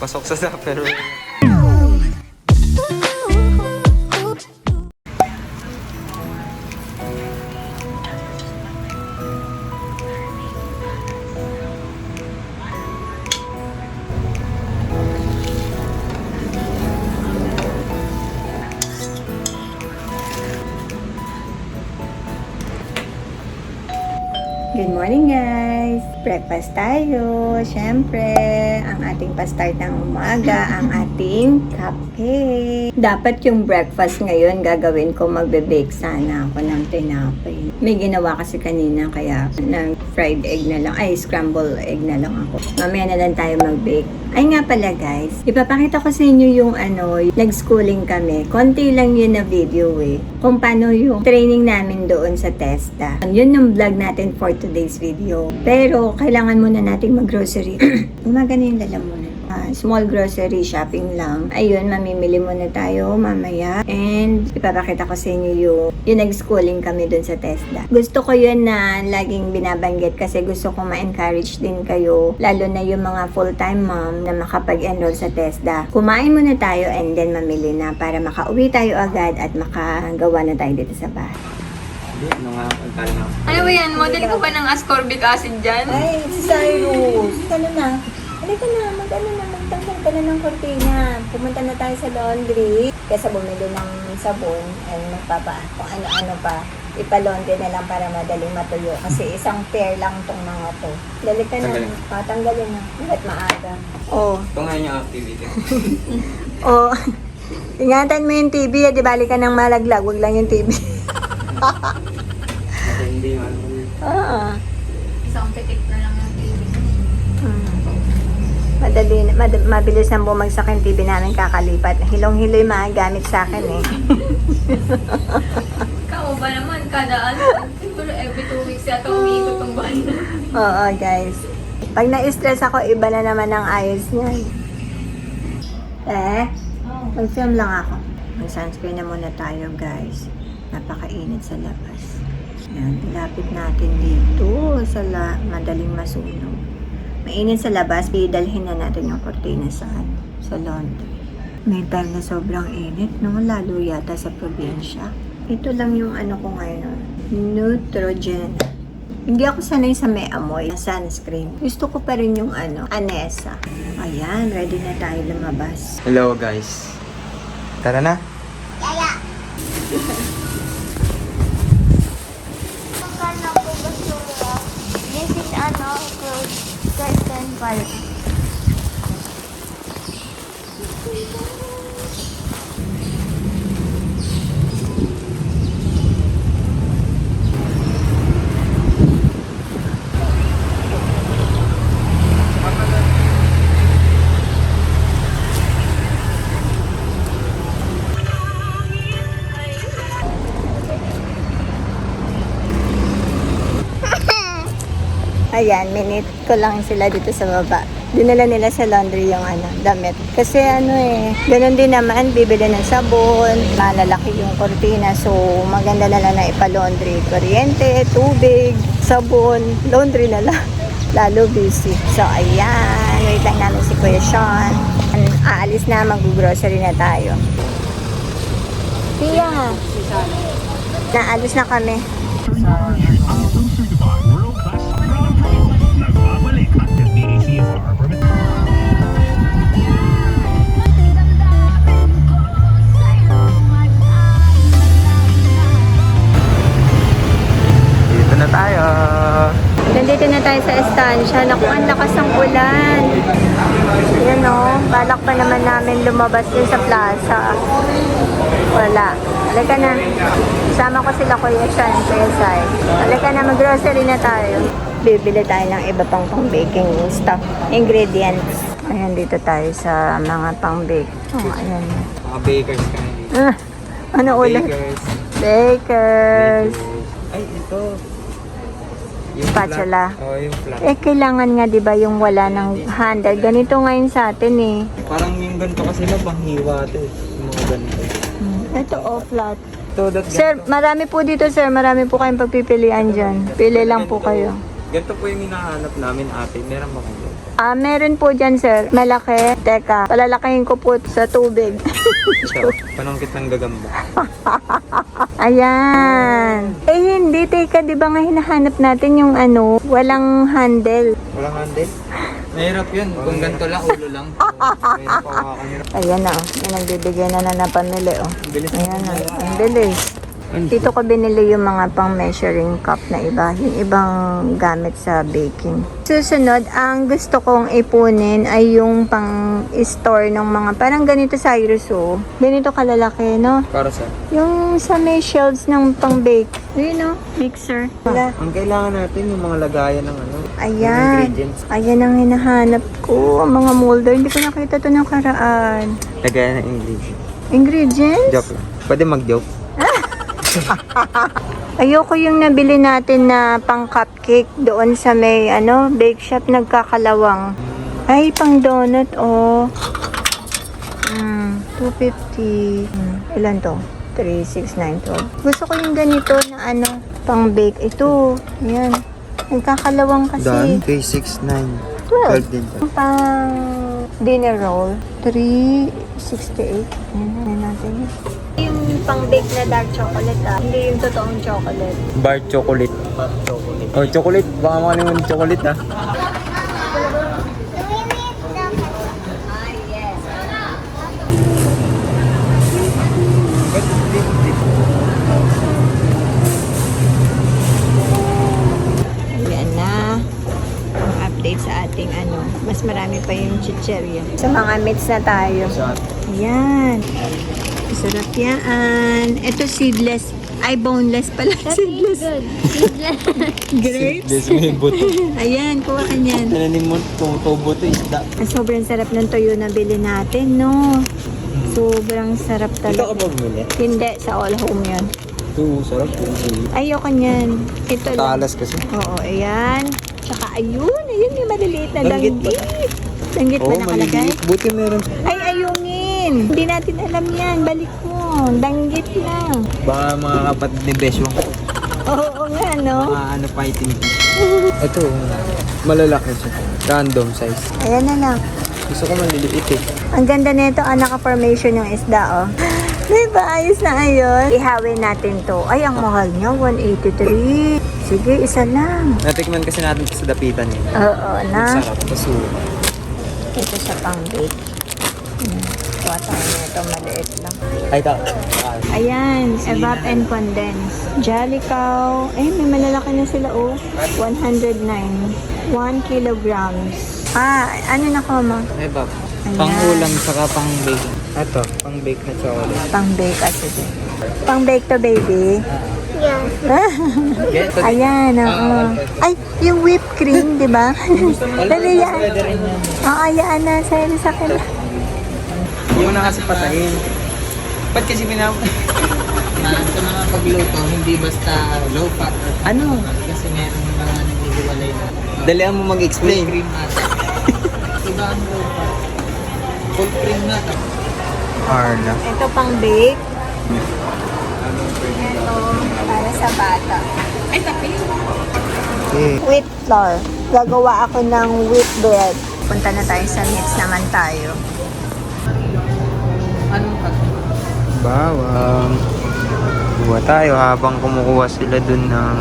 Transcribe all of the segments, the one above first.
Pasok sa Tupperware. Good morning guys! Breakfast tayo. Siyempre, ang ating pa-start ng umaga, ang ating cupcake. Dapat yung breakfast ngayon gagawin ko, magbe-bake sana ako ng tinapay. May ginawa kasi kanina kaya ng fried egg na lang, ay scramble egg na lang ako. Mamaya na lang tayo mag-bake. Ay nga pala guys, ipapakita ko sa inyo yung nag-schooling kami. Konti lang yun na video kung paano yung training namin doon sa TESDA. Yun yung vlog natin for today's video. Pero kailangan muna nating mag-grocery. Umaga na yung lalamunan. Small grocery shopping lang. Ayun, mamimili muna tayo mamaya. And ipapakita ko sa inyo yung nag-schooling kami doon sa TESDA. Gusto ko yun na laging binabanggit kasi gusto ko ma-encourage din kayo, lalo na yung mga full-time mom na makapag-enroll sa TESDA. Kumain muna tayo and then mamili na para makauwi tayo agad at makagawa na tayo dito sa bahay. Ano nga, pagkala na. Ano ba yan? Model ko ba ng ascorbic acid dyan? Ay, si Cyrus! Ano na? Halika na, magtanggal ka na ng kortina. Pumunta na tayo sa laundry. Kesa bumili ng sabon, ay kung ano-ano pa. Ipa-laundry na lang para madaling matuyo. Kasi isang pair lang tong mga to. Dali ka na. Tanggalin na. Bakit maaga? Oh. Ito nga yung activity. Oh. Ingatan mo yung TV. Di bali ka ng malaglag. Huwag lang yung TV. Kasi hindi man. Isang pitik na lang yung TV. Mabilis nang bumagsak yung TV namin kakalipat. Hilong-hilo yung mga gamit sa akin Ikaw ba naman? Kada siguro every 2 weeks yata umiikot ang bahay na. Oo, guys. Pag na-stress ako, iba na naman ang ayos niyan. Mag-film lang ako. Mag-sunscreen na muna tayo, guys. Napakainit sa labas. Yan, ilapit natin dito sa madaling masunog. Mainit sa labas, idalhin na natin yung kortina sa laundry. May time na sobrang init, no? Lalo yata sa probinsya. Ito lang yung ko ngayon, Neutrogena. Hindi ako sanay sa may amoy na sunscreen. Gusto ko pa rin yung Anessa. Ayan, ready na tayo lumabas. Hello guys. Tara na. This is clothes curtain quality. Ayan, minute ko lang sila dito sa baba. Dinala nila sa laundry yung damit. Kasi ganun din naman, bibili ng sabon, malalaki yung kortina. So, maganda na lang na ipa-laundry. Kuryente, tubig, sabon, laundry na lang. Lalo busy. So, ayan, wait lang namin si Kuya Sean. Aalis na, mag-grocery na tayo. Tia, naalis na kami. Dito na tayo. Nandito na tayo sa estansya. Naku, ang lakas ng ulan. Yan balak pa naman namin lumabas din sa plaza. Wala. Halika na. Sama ko sila Kuya Sean, Kuya Sai. Halika na, mag-grocery na tayo. Bibili tayo ng iba pang pang-baking stuff, ingredients. Ayan, dito tayo sa mga pang-bake. Oh, ayan. Mga bakers ka na dito. Ano ulan? Bakers. Ay, ito. Yung Spatula. Oo, yung flat. Kailangan nga 'di ba yung wala ng handle. Ganito ngayon sa atin Parang yung ganito kasi na panghiwa ito. Yung mga ganito. Ito flat. Ito, Sir, marami po dito sir. Marami po kayong pagpipilian dyan. Pili lang po kayo. Ganito po yung hinahanap namin ate. Meron ba kayo? Meron po dyan, sir. Malaki. Teka, palalakayin ko po sa tubig. Siya, panungkit ng gagamba. Ayan. Eh, hindi. Teka, di ba nga hinahanap natin yung ano, walang handle. Walang handle? Mahirap yun. Kung ganito lang, ulo lang. Mahirap hawakan yun. Ayan na, oh. May nagbibigay na pamili, oh. Bilis. Ayan na. Ang bilis. Dito ko binili yung mga pang measuring cup na iba. Yung ibang gamit sa baking. Susunod, ang gusto kong ipunin ay yung pang store ng mga, parang ganito Cyrus, oh. Ganito kalalaki, no? Para sa? Yung sa may shelves ng pang bake. Ayun, no? Mixer. Ang kailangan natin yung mga lagayan ng ano. Ayan. Yung ingredients. Ayan ang hinahanap ko. Ang mga molder. Hindi ko nakita to ng karaan. Lagayan ng ingredients. Ingredients? Joke lang. Pwede mag-joke. Ayoko yung nabili natin na pang cupcake doon sa may ano, bake shop nagkakalawang. Ay, pang donut, oh. 250. Ilan to? 3, 6, 9, 12. Gusto ko yung ganito na ano, pang bake. Ito, ayan. Nagkakalawang kasi. 3, 6, 9. 12. din. Pang dinner roll, 368. Ayan natin. Yung pang bake na dark chocolate, hindi yung totoong chocolate. Bar chocolate. Oh, chocolate. Baka makalimutan yung chocolate ah. Ayan na. Ang update sa ating ano. Mas marami pa yung chicherya. Sa mga meats na tayo. Ayan. Sarap yan. Ito seedless. Ay, boneless pala. Seedless. Grapes. This may buto. Ayan, kuha ka niyan. Tinanim mo tumutubo to isda. Sobrang sarap ng toyo na bili natin, no? Sobrang sarap Ito ka talaga. ba bumili? Hindi, sa all home yun. Ito, sarap po. Ayoko niyan. Ito lang. Talas kasi. Oo, ayan. Tsaka ayun, may maliliit na Danggit ba? danggit. Danggit ba nakalagay? Buti meron. Ay, ayungin. Hindi natin alam yan. Balik mo. Danggit lang. Baka mga kapatid ni Besyong. Oo nga, no? Mga ano fighting. Ito, malalaki siya. Random size. Ayan na lang. Gusto ko maliliit eh. Ang ganda nito, naka-formation yung isda, oh. Diba? Ayos na ayos. Ihawin natin to. Ay, ang mahal niya, 183. Sige, isa lang. Natikman kasi natin ito sa dapitan eh. Oo, na. Sarap. Kasuro. Ito sa pang-bake. Kuha tayo nito, maliit lang. Ay, ito. Ayan, evap and condense. Jollicow. Eh, may malalaki na sila, oh. 109. 1 kilograms. Ano na ko, ma? Ay, Bob. Ayan. Pang-ulam saka pang-bake. Ito, pang-bake na chocolate. Pang-bake kasi. Pang-bake to, baby. Get it? Ayan, oo. Ay, yung whipped cream, di ba? Dali yan. Pwede rin yan. Oo, yan na. Sa'yo sa akin. Yung na kasi patayin. Ba't kasi Sa mga pagluto, hindi basta low fat. Ano? Kasi meron mga naghihiwalay na. Dalihan mo mag-explain. Cream ata. Iba ang low fat. Full cream na. Arla. Ito pang-bake. Ito, para sa bata. Okay. Wheat flour. Gagawa ako ng wheat bread. Punta na tayo sa meats naman tayo. Anong cut? Bawang. Kuha tayo habang kumukuha sila dun ng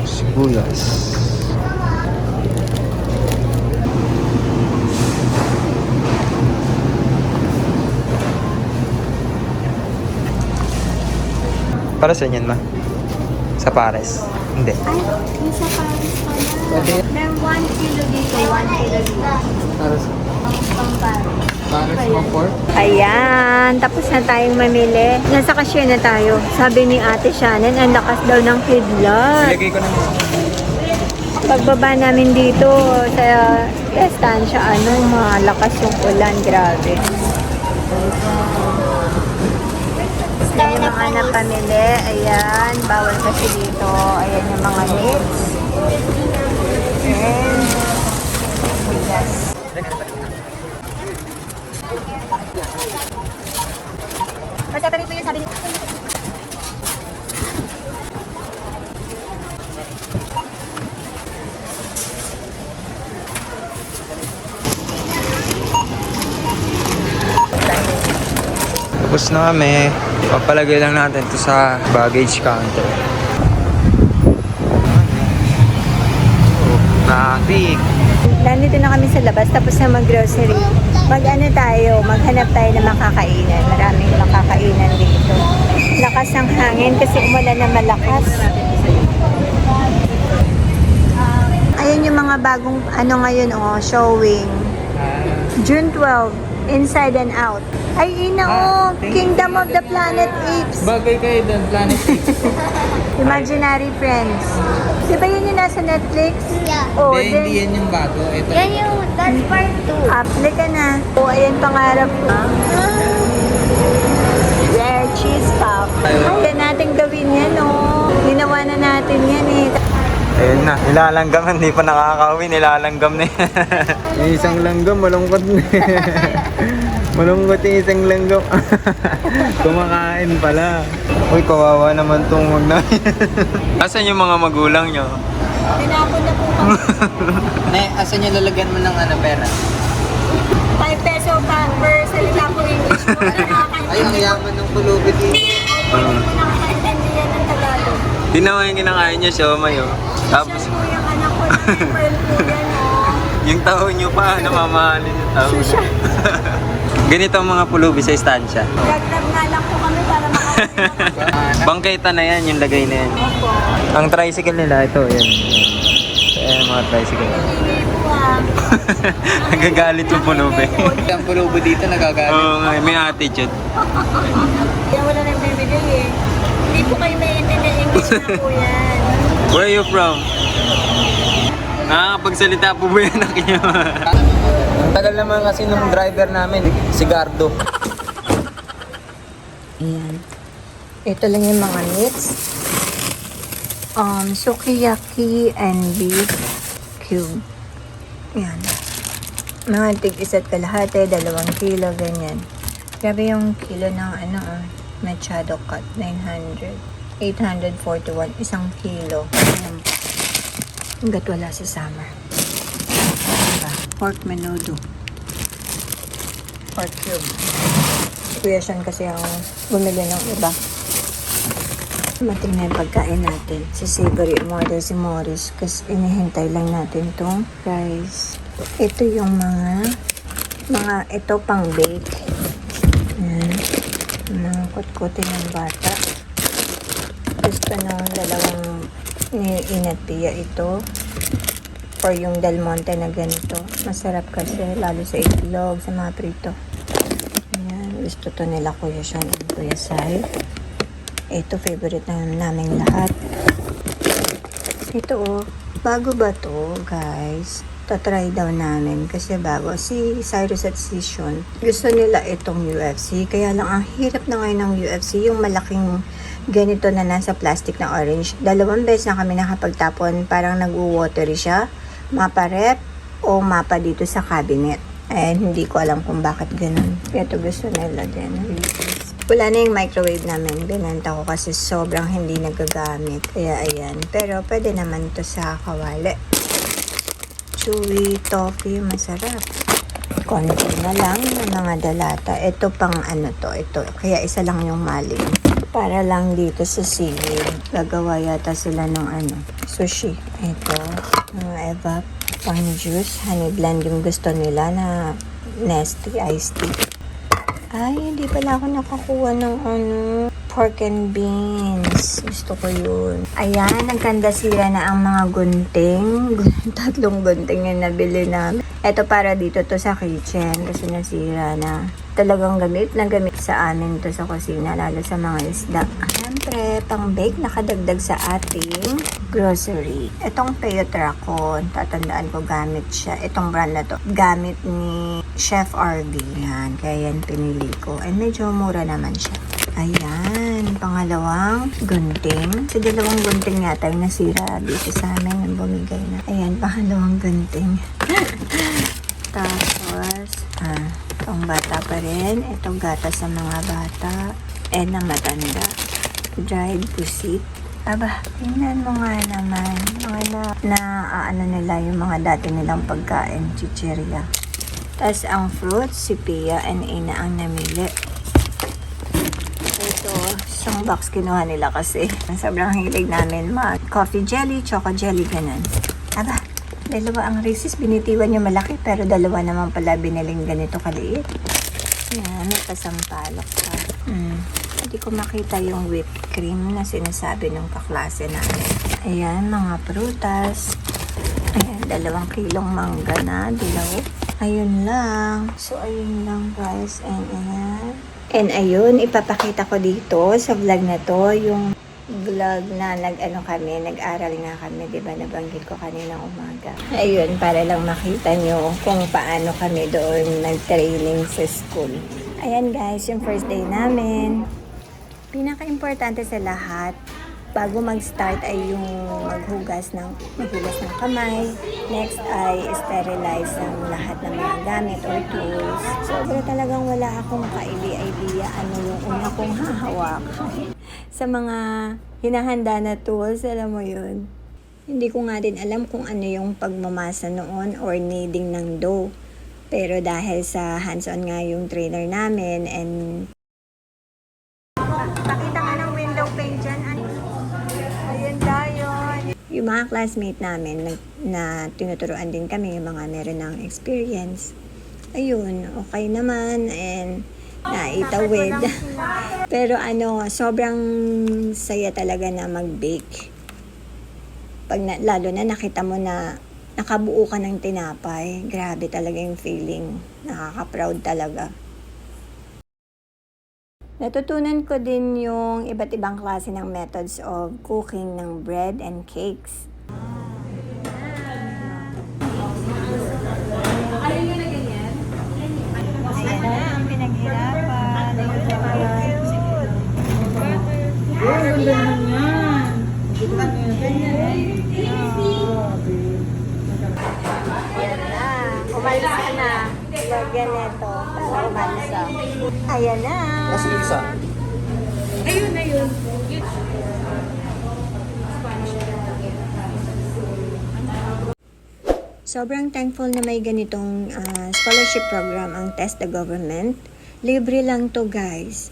sibuyas. Para sa yan, ma? Sa pares? Hindi. Ay, yung sa Paris pala. May 1 kilo dito, 1 kilo dito. Para sa... Para sa mga pork? Ayan, tapos na tayong mamili. Nasa cashier na tayo. Sabi ni Ate Shannon, ang lakas daw ng kidlat. Ilagay ko na Pagbaba namin dito sa estansya, malakas yung ulan, grabe. Ayan yung mga napamili. Ayan, bawal kasi dito. Ayan yung mga meats. And bigas. Basta pa rin po yun, sabi ni... Tapos na kami. Papalagay lang natin to sa baggage counter. Traffic. Nandito na kami sa labas, tapos na mag-grocery. Mag-ano tayo, maghanap tayo ng makakainan. Maraming makakainan dito. Lakas ng hangin kasi umulan na malakas. Ayan yung mga bagong ano ngayon, showing. June 12, Inside and Out. Ay, Kingdom of the Planet Apes. Bagay kayo doon, Planet Apes. Imaginary Friends. Di ba yun yung nasa Netflix? Yeah. Oh, Hindi yan yung bago. Ito. Yan yung, that's part 2. Apply ka na. O, ayan pangarap ko. Yeah, cheese pop. Kaya natin gawin yan, Ginawa na natin yan, Ayun na, nilalanggam, hindi pa nakakauwi, nilalanggam na yan. Yung isang langgam, malungkot na. Malungkot yung isang langgam. Kumakain pala. Uy, kawawa naman tong huwag na. Asan yung mga magulang nyo? Tinapon na po kami. Asan yung lalagyan mo ng pera? 5 peso per salita po English po. Ay, ang yaman ng pulubi dito. Hindi ko nakakaintindihan ng Tagalog. Tinawa yung kinakain niya, siomay, Tapos, Siya po yung anak ko. Pearl po yan, yung taho nyo pa, namamahalin yung taho. Ganito ang mga pulubi sa istansya. Grab nga lang po kami para makakita. Bangketa na yan, yung lagay na yan. Opo. Ang tricycle nila, ito, yan. Ayan, mga tricycle. Hindi po Nagagalit yung pulubi. Ang pulubi dito nagagalit. Oo nga, may attitude. Kaya wala nang bibili Hindi po kayo maintindihan English na po yan. Where are you from? Nakakapagsalita po ba yan akin? Ang tagal naman kasi ng driver namin, si Gardo. Ayan. Ito lang yung mga meats. Sukiyaki and beef cube. Ayan. Mga tig-isa't kalahati, 2 kilo, ganyan. Grabe yung kilo ng Machado cut, 900. 841, 1 kilo. Ayan po. Hanggat wala si Summer. Diba? Pork menudo. Pork cube. Kuya Sean kasi ang bumili ng iba. Mating na yung pagkain natin. Si Savory umorder si Morris kasi inihintay lang natin tong rice. Ito yung ito pang bake. Yan. Mga kutkutin ng bata. Gusto ng dalawang ni Inatia ito. Or yung Del Monte na ganito. Masarap kasi lalo sa itlog, sa mga prito. Ayan. Gusto to nila Kuya Sean and Kuya Sai. Ito, favorite naming lahat. Ito, bago ba to, guys? Tatry daw namin kasi bago. Si Cyrus at si Sean, gusto nila itong UFC. Kaya lang, ang hirap na ngayon ng UFC, yung malaking ganito na nasa plastic na orange. 2 beses na kami nakapagtapon, parang nag-watery siya. Mapa rep o mapa dito sa cabinet. And hindi ko alam kung bakit ganun. Ito gusto nila din. Wala na yung microwave namin. Binanta ko kasi sobrang hindi nagagamit. Kaya ayan. Pero pwede naman to sa kawali. Chewy toffee. Masarap. Konti na lang ng mga dalata. Ito pang to. Ito. Kaya isa lang yung maling. Para lang dito sa seaweed. Gagawa yata sila ng sushi. Ito. Evap. Pang juice. Honey blend yung gusto nila na Nesty iced tea. Ay, hindi pala ako nakakuha ng pork and beans. Gusto ko yun. Ayan, nagkandasira na ang mga gunting. 3 gunting yung nabili namin. Ito para dito to sa kitchen kasi nasira na. Talagang gamit na gamit sa amin to sa kusina, lalo sa mga isda. Siyempre, pang bake nakadagdag sa ating grocery. Itong Peyotracon, tatandaan ko gamit siya. Itong brand na to, gamit ni Chef RV. Yan, kaya yan pinili ko. And medyo mura naman siya. Ayan, pangalawang gunting. So, 2 gunting yata yung nasira dito sa amin yung bumigay na. Ayan, pangalawang gunting. Tapos, itong bata pa rin. Itong gata sa mga bata. And ang matanda. Dried pusit. Aba, tingnan mo nga naman. Mga nila yung mga dati nilang pagkain. Chichirya. Tapos ang fruits, si Pia and Ina ang namili. Isang box kinuha nila kasi sobrang hilig namin mag coffee jelly, choco jelly, ganun. Aba, dalawa ang Reese's. Binitiwan yung malaki pero dalawa naman pala biniling ganito kaliit. Yan, may pasampalok pa. Hindi ko makita yung whipped cream na sinasabi ng kaklase namin. Ayan, mga prutas. Ayan, 2 kilong mangga na, dilaw. Ayun lang. So, ayun lang guys. And ayan. And ayun, ipapakita ko dito sa vlog na to yung vlog na nag-aral nga kami, di ba? Nabanggit ko kanina umaga. Ayun, para lang makita nyo kung paano kami doon nag-training sa school. Ayan guys, yung first day namin. Pinaka-importante sa lahat, bago mag-start ay yung maghugas ng kamay. Next ay sterilize ang lahat ng mga gamit or tools. Sobra talagang wala akong ka-idea ano yung una kong hahawak. Sa mga hinahanda na tools, alam mo yun. Hindi ko nga din alam kung ano yung pagmamasa noon or kneading ng dough. Pero dahil sa hands-on nga yung trainer namin and pakita nga ng window pane dyan. Ayun tayo. Yung mga classmate namin na tinuturuan din kami, yung mga meron ng experience. Ayun, okay naman and naitawid. Pero sobrang saya talaga na mag-bake. Lalo na nakita mo na nakabuo ka ng tinapay. Grabe talaga yung feeling. Nakaka-proud talaga. Natutunan ko din yung iba't ibang klase ng methods of cooking ng bread and cakes. Ayaw nyo na ganyan? Ayan na ang pinaghirapan. Ayan na. Umalis ka na. Lagyan nito para umalisa. Ayan na. Kasi isa. Ayun. Sobrang thankful na may ganitong scholarship program ang Test the Government. Libre lang to guys.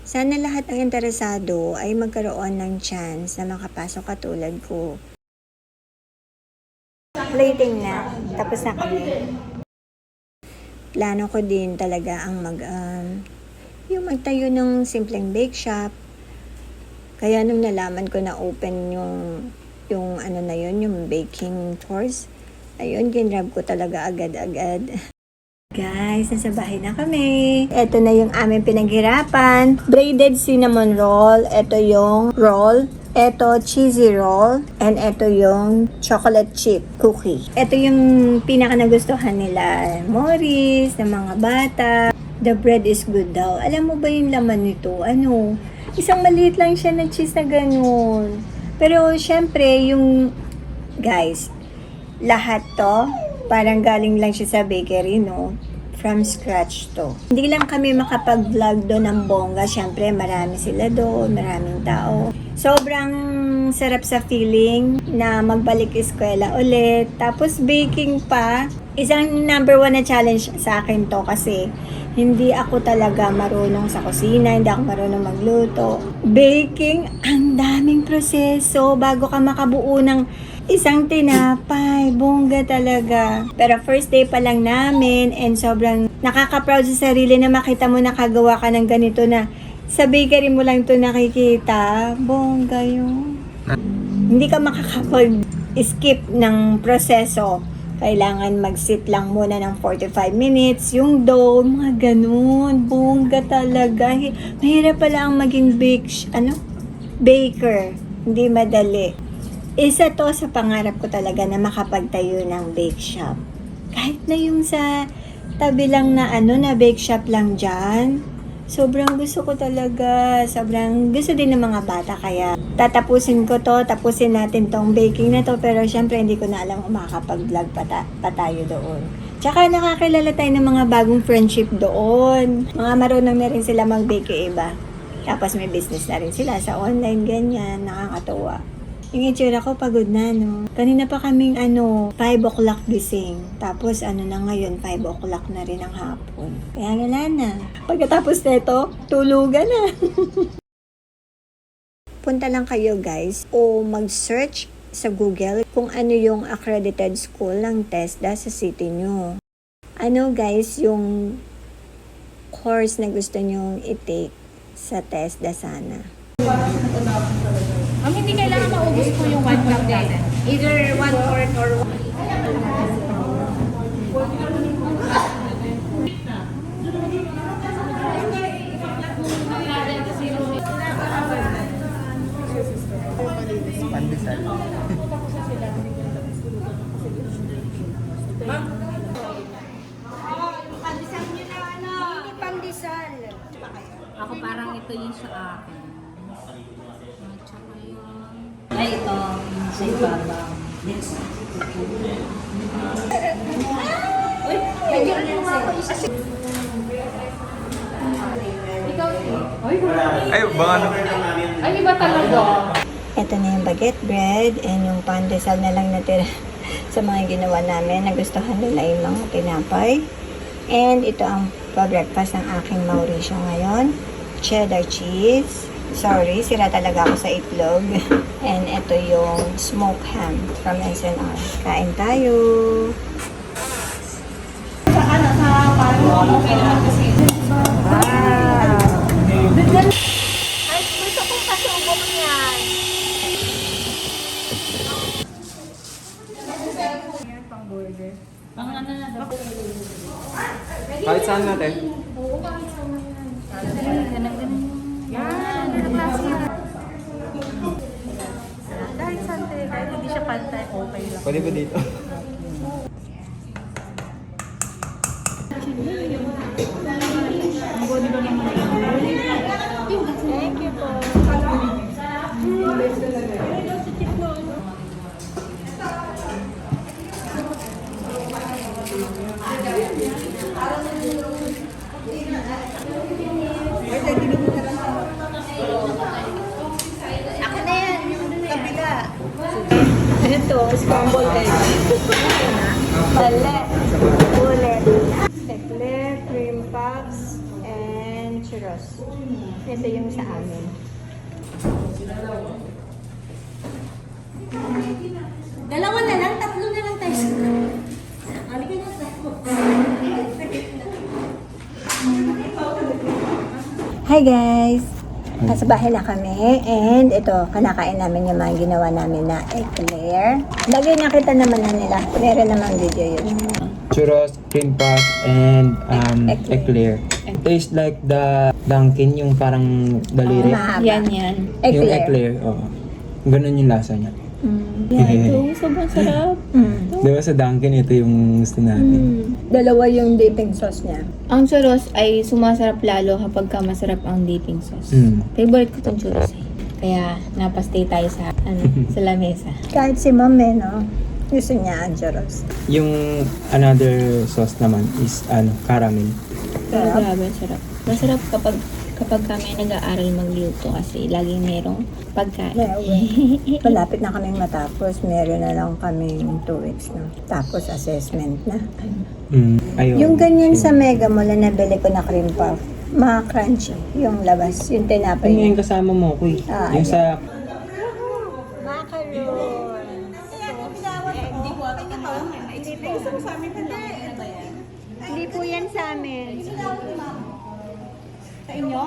Sana lahat ng interesado ay magkaroon ng chance na makapasok katulad ko. Plating na. Tapos na kami. Plano ko din talaga ang yung magtayo ng simpleng bake shop. Kaya nung nalaman ko na open yung yung baking course, ayun, ginrab ko talaga agad-agad. Guys, nasa bahay na kami. Ito na yung aming pinaghirapan. Braided cinnamon roll. Ito yung roll. Ito, cheesy roll. And ito yung chocolate chip cookie. Ito yung pinaka nagustuhan nila Morris, ng mga bata. The bread is good daw. Alam mo ba yung laman nito? Isang maliit lang siya na cheese na ganun. Pero, syempre, guys, lahat to, parang galing lang siya sa bakery, no? From scratch to. Hindi lang kami makapag-vlog doon ng bongga. Syempre, marami sila doon, maraming tao. Sobrang sarap sa feeling na magbalik eskwela ulit. Tapos, baking pa. Isang number 1 na challenge sa akin to kasi hindi ako talaga marunong sa kusina, hindi ako marunong magluto. Baking, ang daming proseso bago ka makabuo ng isang tinapay. Bongga talaga. Pero first day pa lang namin and sobrang nakaka-proud sa sarili na makita mo nakagawa ka ng ganito na sa bakery mo lang ito nakikita. Bongga yun. Hindi ka makakapag-skip ng proseso. Kailangan mag-sit lang muna ng 45 minutes. Yung dough, mga ganun. Bongga talaga. Mahirap pala ang maging baker. Hindi madali. Isa to sa pangarap ko talaga na makapagtayo ng bake shop. Kahit na yung sa tabi lang na na bake shop lang dyan. Sobrang gusto ko talaga. Sobrang gusto din ng mga bata. Kaya tatapusin ko to. Tapusin natin tong baking na to. Pero syempre hindi ko na alam kung makakapag-vlog pa tayo doon. Tsaka nakakilala tayo ng mga bagong friendship doon. Mga marunong na rin sila mag-bake iba. Tapos may business na rin sila sa online, ganyan. Nakakatuwa. Yung itsura ko pagod na, no? Kanina pa kaming 5 o'clock gising. Tapos na ngayon, 5 o'clock na rin ang hapon. Kaya wala na. Pagkatapos nito, tulugan na. Punta lang kayo guys o mag-search sa Google kung ano yung accredited school ng TESDA sa city nyo. Ano guys yung course na gusto nyo i-take sa TESDA sana? Hindi kailangan maubos po yung 1 cup natin. Either 1/4 or Pandesal. Ako parang ito yung sa akin. At saka yung... Ay, ito. Sa ibabaw. Uy, nagyan mo ako isa. Ikaw, Ay, baka na. ay, iba talaga. Ito na yung baguette bread and yung pandesal na lang natira sa mga ginawa namin. Nagustuhan nila yung mga tinapay. And ito ang pa-breakfast ng aking Mauricio ngayon. Cheddar cheese. Sorry, sira talaga ako sa itlog. And ito yung smoked ham from SNR. Kain tayo! Ay, gusto kong pasubok yan! Kahit saan natin? Kahit sante, kahit hindi siya pantay, okay lang. Pwede ba dito? Thank you po. Ako na yan, yung kabila. Ito, scrambled egg. Palet. Ulit. Eclair, cream puffs, and churros. Ito yung sa amin. Dalawa na lang, tatlo na lang tayo. Halika na tayo. Hi guys! Nasa bahay na kami and ito, kanakain namin yung mga ginawa namin na eclair. Lagi nakita naman na nila. Meron naman video yun. Churros, cream puff, and Eclair. eclair. Tastes like the Dunkin', yung parang daliri. Mahaba. yan. Yung eclair, oo. Ganun yung lasa niya. Sobrang sarap. Di ba sa Dunkin', ito yung gusto natin. Dalawa yung dipping sauce niya. Ang churros ay sumasarap lalo kapag ka masarap ang dipping sauce. Favorite ko tong churros eh. Kaya napastay tayo sa sa lamesa. Kahit si mom no? Gusto niya ang churros. Yung another sauce naman is caramel. Pero Sarap. grabe, sarap. Masarap kapag kami nag-aaral magluto kasi laging merong pagkain. Malapit na kaming matapos. Meron na lang kaming 2 weeks na. Tapos assessment na. Ayun. Yung ganyan sa Mega Mall na nabili ko na cream puff. Crunchy yung labas. Yung tinapay Ano yung niya. kasama mo, Kuy? Ah, Yung sa... Macaron. Hindi po yan sa amin. Sa inyo?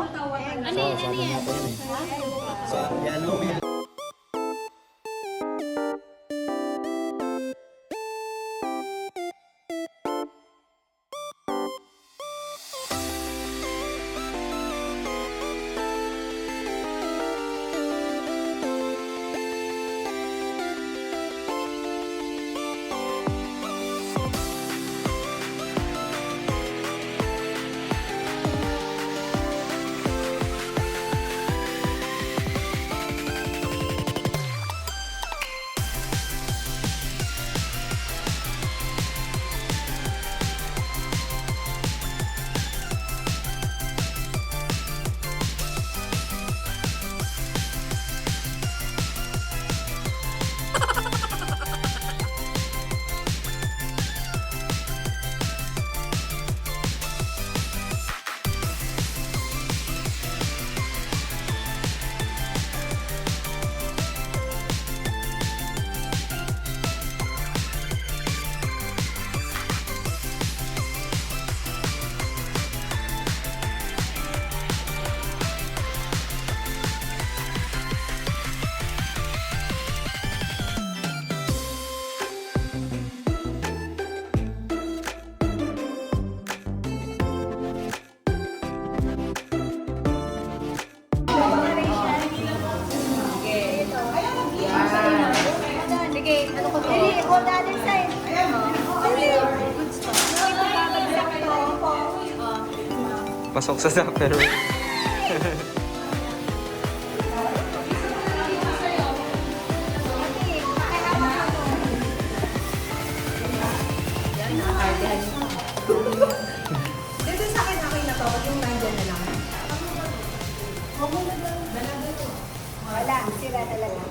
O, dali sa'yo. Good stuff. Ito babagsak to. Pasok sa Tupperware. Dito sa akin, okay na to. Huwag yung nandyan na lang. Wala, sira talaga.